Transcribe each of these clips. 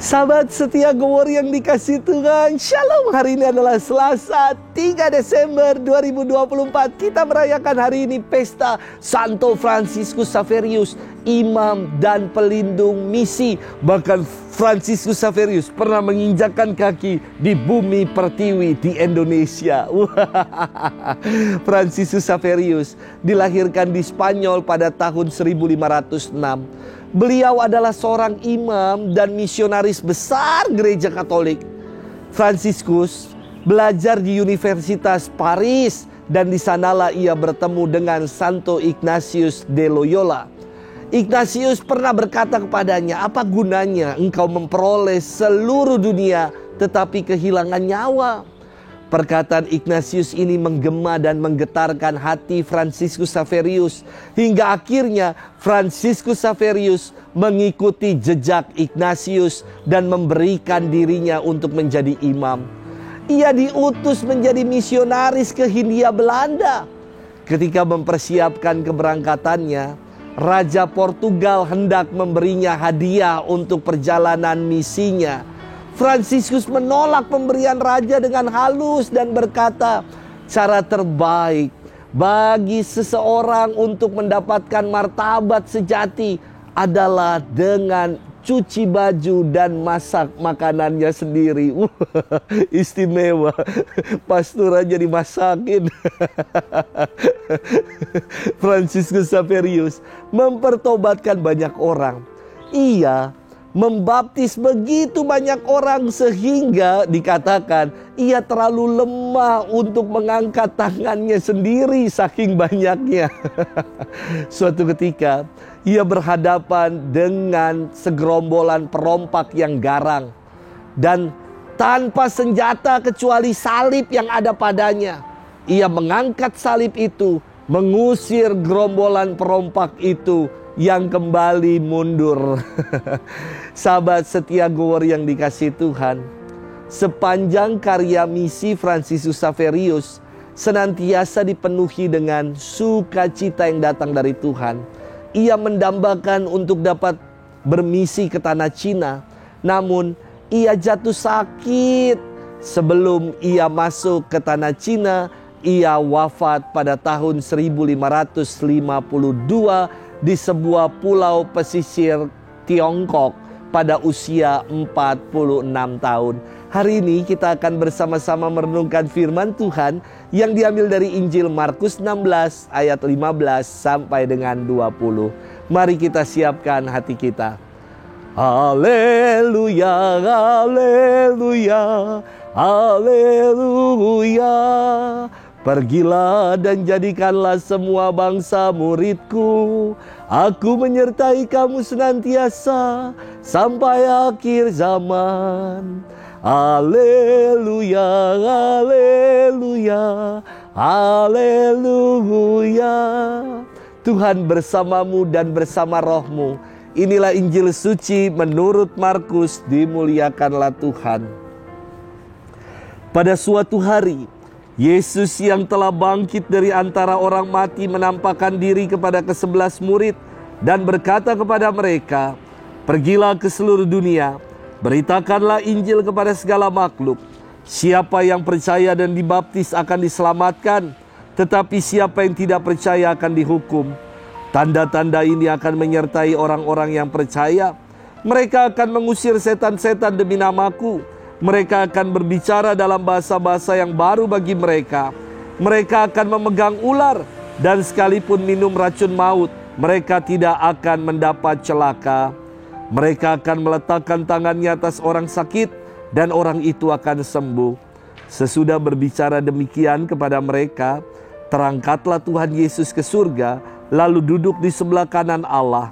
Sahabat setia Go Warrior yang dikasih Tuhan, Shalom. Hari ini adalah Selasa 3 Desember 2024. Kita merayakan hari ini pesta Santo Fransiskus Xaverius, imam dan pelindung misi. Bahkan Fransiskus Xaverius pernah menginjakkan kaki di bumi pertiwi di Indonesia. Fransiskus Xaverius dilahirkan di Spanyol pada tahun 1506. Beliau adalah seorang imam dan misionaris besar gereja Katolik. Fransiskus belajar di Universitas Paris dan di sanalah ia bertemu dengan Santo Ignatius de Loyola. Ignatius pernah berkata kepadanya, "Apa gunanya engkau memperoleh seluruh dunia tetapi kehilangan nyawa?" Perkataan Ignatius ini menggema dan menggetarkan hati Fransiskus Xaverius. Hingga akhirnya Fransiskus Xaverius mengikuti jejak Ignatius dan memberikan dirinya untuk menjadi imam. Ia diutus menjadi misionaris ke Hindia Belanda. Ketika mempersiapkan keberangkatannya, Raja Portugal hendak memberinya hadiah untuk perjalanan misinya. Fransiskus menolak pemberian raja dengan halus dan berkata, cara terbaik bagi seseorang untuk mendapatkan martabat sejati adalah dengan cuci baju dan masak makanannya sendiri. Istimewa, pastor aja dimasakin. Fransiskus Xaverius mempertobatkan banyak orang. Ia membaptis begitu banyak orang sehingga dikatakan ia terlalu lemah untuk mengangkat tangannya sendiri saking banyaknya. Suatu ketika ia berhadapan dengan segerombolan perompak yang garang dan tanpa senjata kecuali salib yang ada padanya. Ia mengangkat salib itu, mengusir gerombolan perompak itu yang kembali mundur. Sahabat setia Go Warrior yang dikasih Tuhan, sepanjang karya misi Fransiskus Xaverius senantiasa dipenuhi dengan sukacita yang datang dari Tuhan. Ia mendambakan untuk dapat bermisi ke tanah Cina, namun ia jatuh sakit. Sebelum ia masuk ke tanah Cina, ia wafat pada tahun 1552 di sebuah pulau pesisir Tiongkok pada usia 46 tahun. Hari ini kita akan bersama-sama merenungkan firman Tuhan yang diambil dari Injil Markus 16 ayat 15 sampai dengan 20. Mari kita siapkan hati kita. Haleluya, haleluya, haleluya. Pergilah dan jadikanlah semua bangsa muridku. Aku menyertai kamu senantiasa sampai akhir zaman. Haleluya, haleluya, haleluya. Tuhan bersamamu dan bersama rohmu. Inilah Injil suci menurut Markus, dimuliakanlah Tuhan. Pada suatu hari, Yesus yang telah bangkit dari antara orang mati menampakkan diri kepada ke-11 murid dan berkata kepada mereka, "Pergilah ke seluruh dunia, beritakanlah Injil kepada segala makhluk. Siapa yang percaya dan dibaptis akan diselamatkan, tetapi siapa yang tidak percaya akan dihukum. Tanda-tanda ini akan menyertai orang-orang yang percaya. Mereka akan mengusir setan-setan demi namaku. Mereka akan berbicara dalam bahasa-bahasa yang baru bagi mereka. Mereka akan memegang ular dan sekalipun minum racun maut, mereka tidak akan mendapat celaka. Mereka akan meletakkan tangannya atas orang sakit dan orang itu akan sembuh." Sesudah berbicara demikian kepada mereka, terangkatlah Tuhan Yesus ke surga, lalu duduk di sebelah kanan Allah.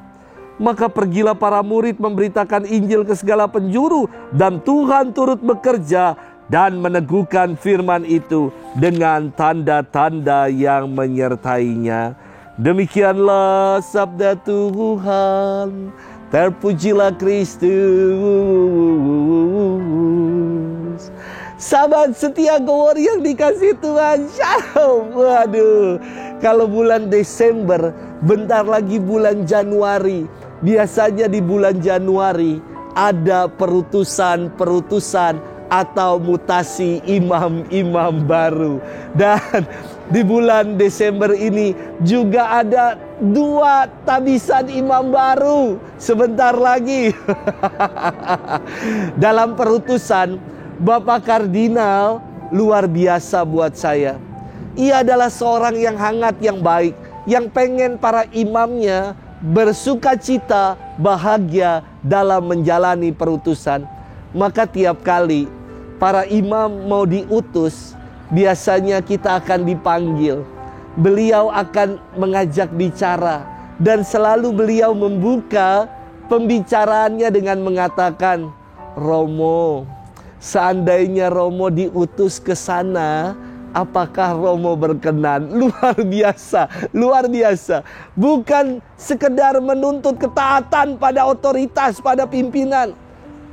Maka pergilah para murid memberitakan Injil ke segala penjuru, dan Tuhan turut bekerja dan meneguhkan firman itu dengan tanda-tanda yang menyertainya. Demikianlah sabda Tuhan. Terpujilah Kristus. Sahabat setia Go Warrior yang dikasih Tuhan, Shalom. Waduh, kalau bulan Desember, bentar lagi bulan Januari. Biasanya di bulan Januari ada perutusan atau mutasi imam-imam baru. Dan di bulan Desember ini juga ada 2 tabisan imam baru sebentar lagi. Dalam perutusan, Bapak Kardinal luar biasa buat saya. Ia adalah seorang yang hangat, yang baik, yang pengen para imamnya bersukacita, bahagia dalam menjalani perutusan. Maka tiap kali para imam mau diutus, biasanya kita akan dipanggil. Beliau akan mengajak bicara, dan selalu beliau membuka pembicaraannya dengan mengatakan, Romo, seandainya Romo diutus ke sana, apakah Romo berkenan? Luar biasa, luar biasa. Bukan sekedar menuntut ketaatan pada otoritas, pada pimpinan,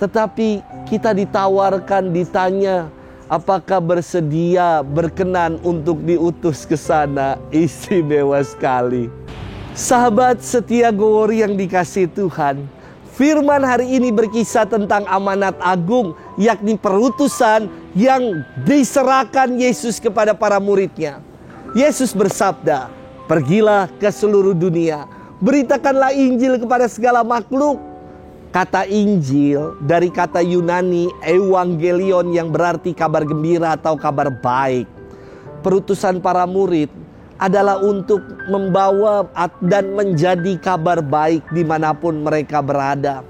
tetapi kita ditawarkan, ditanya, apakah bersedia, berkenan untuk diutus ke sana? Istimewa sekali. Sahabat setia Gowori yang dikasihi Tuhan, firman hari ini berkisah tentang amanat agung, yakni perutusan yang diserahkan Yesus kepada para muridnya. Yesus bersabda, pergilah ke seluruh dunia, beritakanlah Injil kepada segala makhluk. Kata Injil dari kata Yunani Evangelion yang berarti kabar gembira atau kabar baik. Perutusan para murid adalah untuk membawa dan menjadi kabar baik dimanapun mereka berada.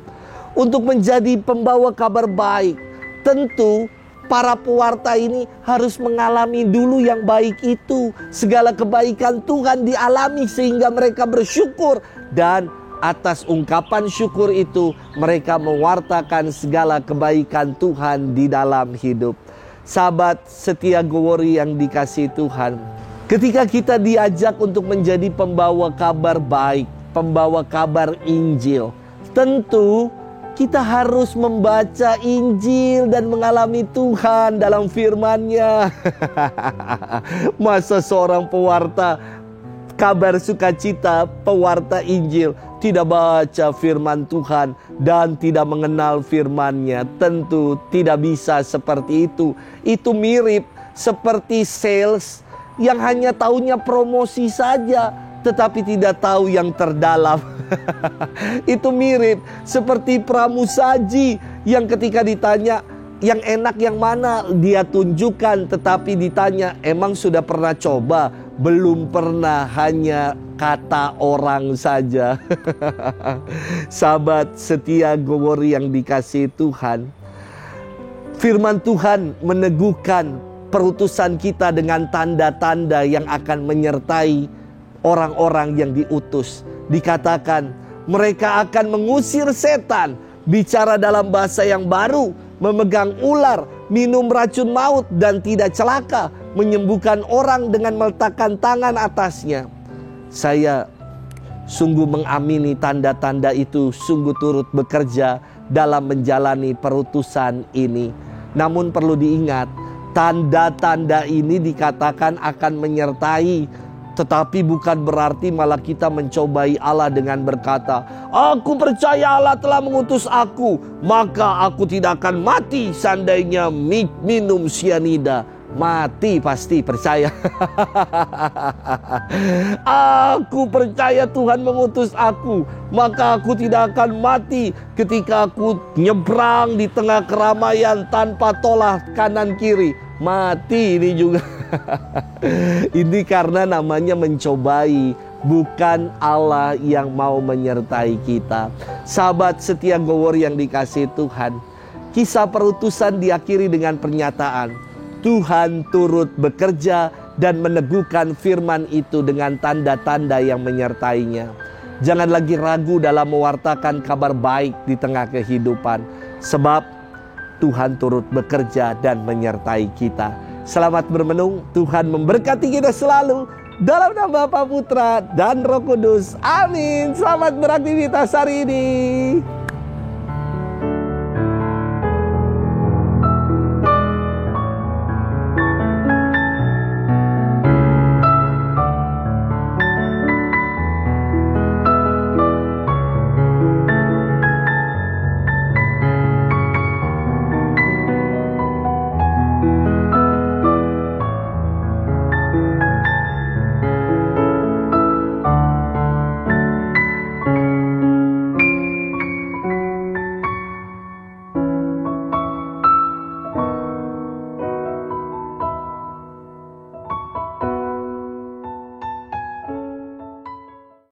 Untuk menjadi pembawa kabar baik, tentu para pewarta ini harus mengalami dulu yang baik itu. Segala kebaikan Tuhan dialami sehingga mereka bersyukur, dan atas ungkapan syukur itu mereka mewartakan segala kebaikan Tuhan di dalam hidup. Sahabat setia Gowori yang dikasihi Tuhan, ketika kita diajak untuk menjadi pembawa kabar baik, pembawa kabar Injil, tentu kita harus membaca Injil dan mengalami Tuhan dalam firman-Nya. Masa seorang pewarta kabar sukacita, pewarta Injil, tidak baca firman Tuhan dan tidak mengenal firman-Nya? Tentu tidak bisa seperti itu. Itu mirip seperti sales yang hanya taunya promosi saja, tetapi tidak tahu yang terdalam. Itu mirip seperti pramusaji yang ketika ditanya yang enak yang mana, dia tunjukkan, tetapi ditanya, emang sudah pernah coba? Belum pernah, hanya kata orang saja. Sahabat setia Gowori yang dikasihi Tuhan, firman Tuhan meneguhkan perutusan kita dengan tanda-tanda yang akan menyertai orang-orang yang diutus. Dikatakan mereka akan mengusir setan, bicara dalam bahasa yang baru, memegang ular, minum racun maut dan tidak celaka, menyembuhkan orang dengan meletakkan tangan atasnya. Saya sungguh mengamini tanda-tanda itu sungguh turut bekerja dalam menjalani perutusan ini. Namun perlu diingat, tanda-tanda ini dikatakan akan menyertai, tetapi bukan berarti malah kita mencobai Allah dengan berkata, aku percaya Allah telah mengutus aku, maka aku tidak akan mati seandainya minum sianida. Mati pasti, percaya. Aku percaya Tuhan mengutus aku, maka aku tidak akan mati ketika aku nyebrang di tengah keramaian tanpa tolak kanan kiri. Mati ini juga. Ini karena namanya mencobai, bukan Allah yang mau menyertai kita. Sahabat setia Gowori yang dikasihi Tuhan, kisah perutusan diakhiri dengan pernyataan, Tuhan turut bekerja dan meneguhkan firman itu dengan tanda-tanda yang menyertainya. Jangan lagi ragu dalam mewartakan kabar baik di tengah kehidupan, sebab Tuhan turut bekerja dan menyertai kita. Selamat bermenung, Tuhan memberkati kita selalu. Dalam nama Bapa, Putra, dan Roh Kudus. Amin. Selamat beraktivitas hari ini.